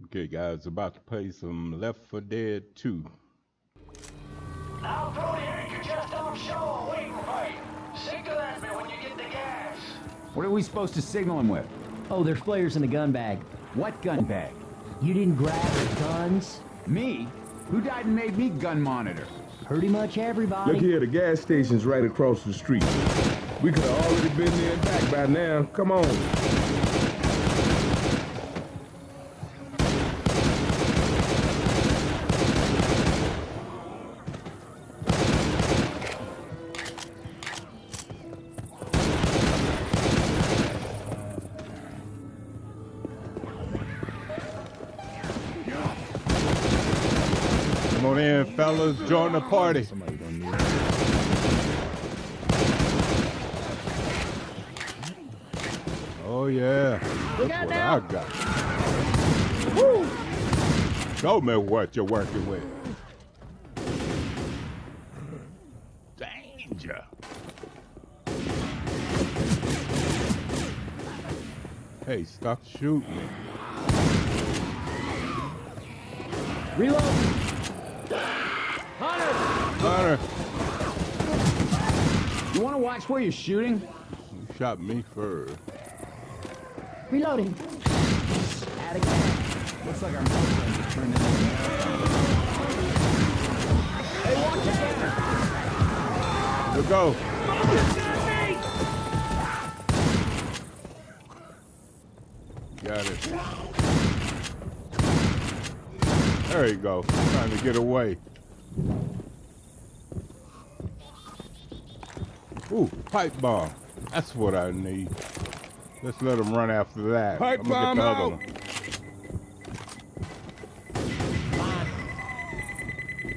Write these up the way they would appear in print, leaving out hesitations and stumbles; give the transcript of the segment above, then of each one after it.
Okay, guys, about to play some Left 4 Dead 2. Now, Brody, you're just on show waiting for you. Signal at me when you get the gas. What are we supposed to signal him with? Oh, there's flares in the gun bag. What gun bag? You didn't grab the guns? Me? Who died and made me gun monitor? Pretty much everybody. Look here, the gas station's right across the street. We could have already been there and back by now. Come on. Come on in, fellas, join the party. Oh yeah, that's what I got. Woo! Show me what you're working with. Danger. Hey, stop shooting. Reload! Hunter, You want to watch where you're shooting? you shot me first. Reloading! Add a gas. Looks like our milkman just turned into an Hey, watch it! Let's go. Got it. There you go. Trying to get away. Ooh, pipe bomb. That's what I need. Let's let them run after that. Pipe I'm gonna get the bomb other one.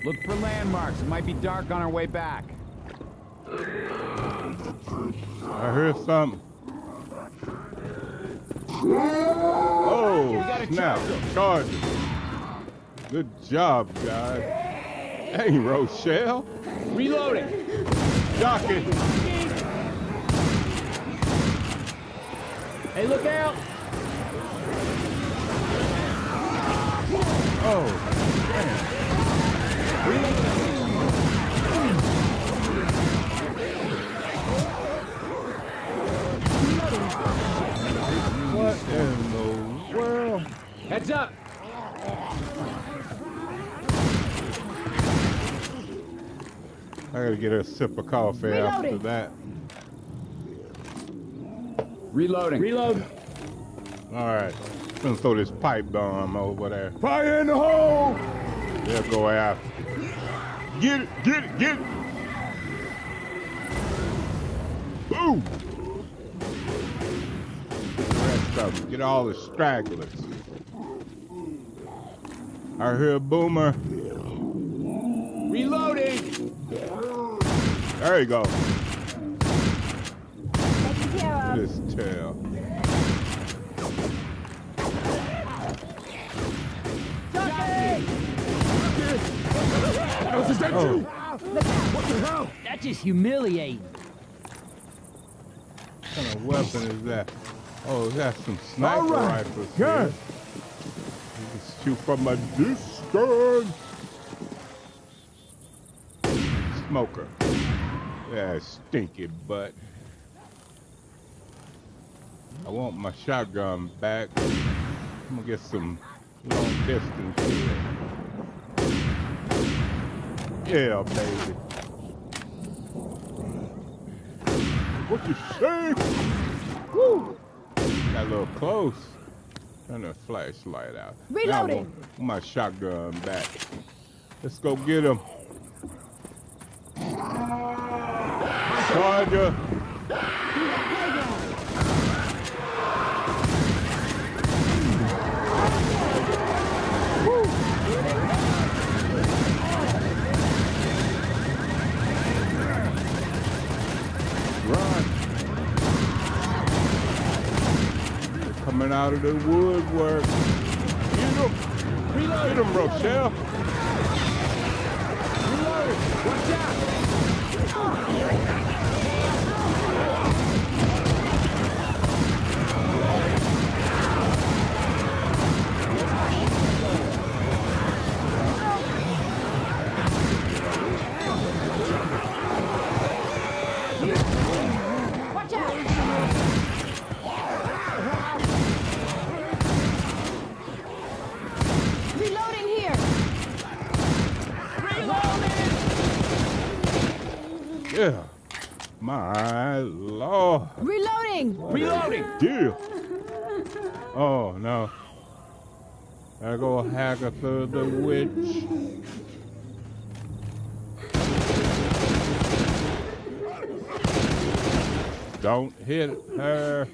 Look for landmarks. It might be dark on our way back. I heard something. Oh, snap. Charge it. Good job, guys. Hey, Rochelle. Reloading! Jockey. Hey, look out! Oh, what in the world? Heads up! I gotta get a sip of coffee after Reloading. that. Reloading. Reload! Alright. Gonna throw this pipe bomb over there. Fire in the hole! They'll go after. Get it, get it, get it! Boom! The rest of them. Get all the stragglers. I hear a boomer. Reloading! There you go. Taken care of. This tail. Is that Oh. you? What the hell? That's just humiliating. What kind of weapon is that? Oh, that's some sniper All right. rifles. Good. here. You can shoot from a distance. Smoker. Yeah, stinky butt. I want my shotgun back. I'm gonna get some long distance here. Yeah, baby. What you say? Woo! Got a little close. Turn the flashlight out. Now I Reloading. want my shotgun back. Let's go get him. Charger. Run. They're coming out of the woodwork. Get him. Get him, Rochelle. Watch out! Yeah. My Lord. Reloading! Reloading! Deal. Oh no. Gotta go Agatha the witch. Don't hit her.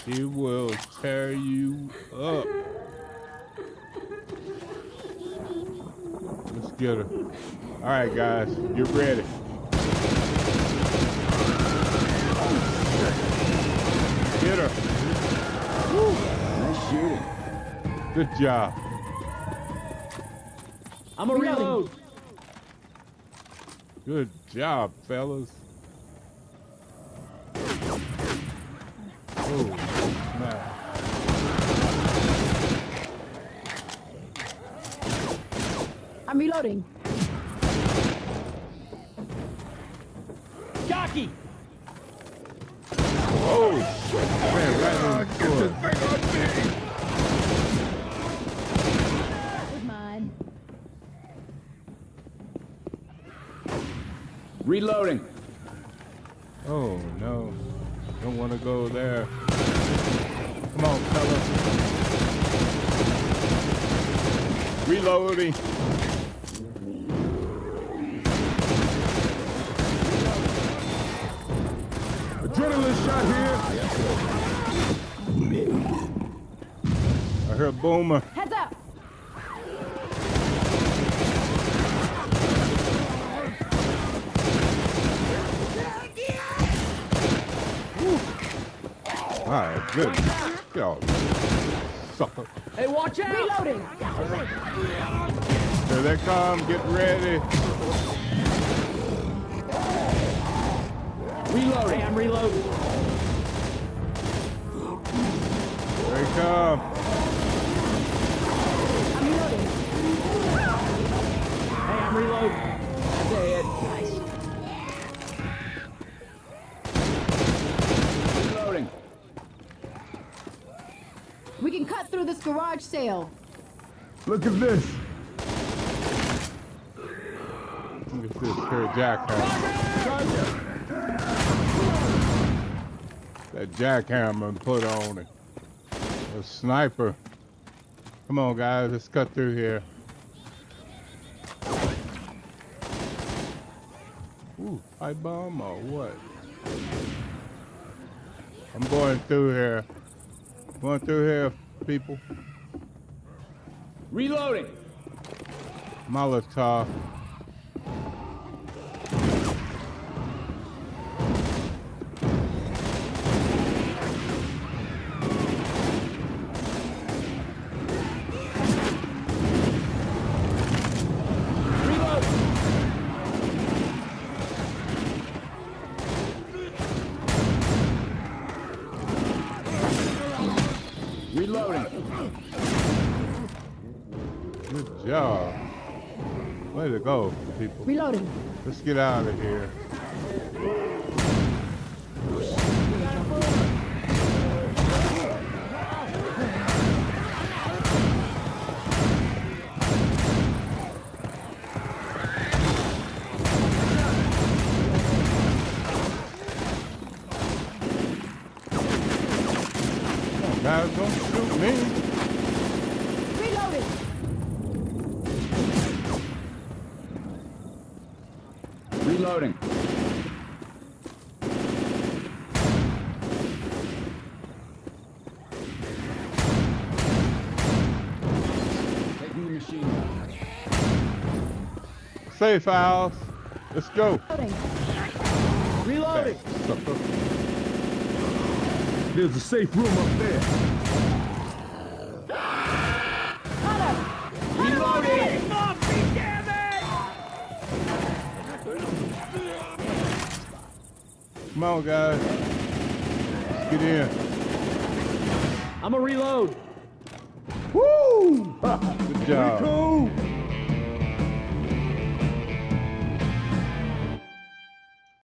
She will tear you up. Let's get her. All right, guys, get ready. Get her. Nice shooting. Good job. I'm a reload. Good job, fellas. Oh, snap. I'm reloading. Jockey! Oh, man, right in the foot. With mine. Reloading. Oh, no. Don't want to go there. Come on, fella. Reloading. Adrenaline shot here. I heard Boomer. Heads up! All right, good. Go. Sucker. Hey, watch out! Reloading! Here they come. Get ready. Reloading. Hey, I'm reloading. Here they come. I'm reloading. Hey, I'm reloading. Dead. Reloading. We can cut through this garage sale. Look at this. Look at this here jackhammer. That jackhammer put on it. A sniper. Come on, guys. Let's cut through here. Ooh, pipe bomb or what? I'm going through here. Going through here, people. Reloading. Molotov. Reloading. Good job. Way to go, people. Reloading. Let's get out of here. Guys, don't shoot me. Reloading. Reloading. Taking the machine gun. Safe house. Let's go. Reloading. Reloading. Sucker. There's a safe room up there. Reloading. Come on, guys. Let's get in. I'm a reload. Woo! Good job. Cool.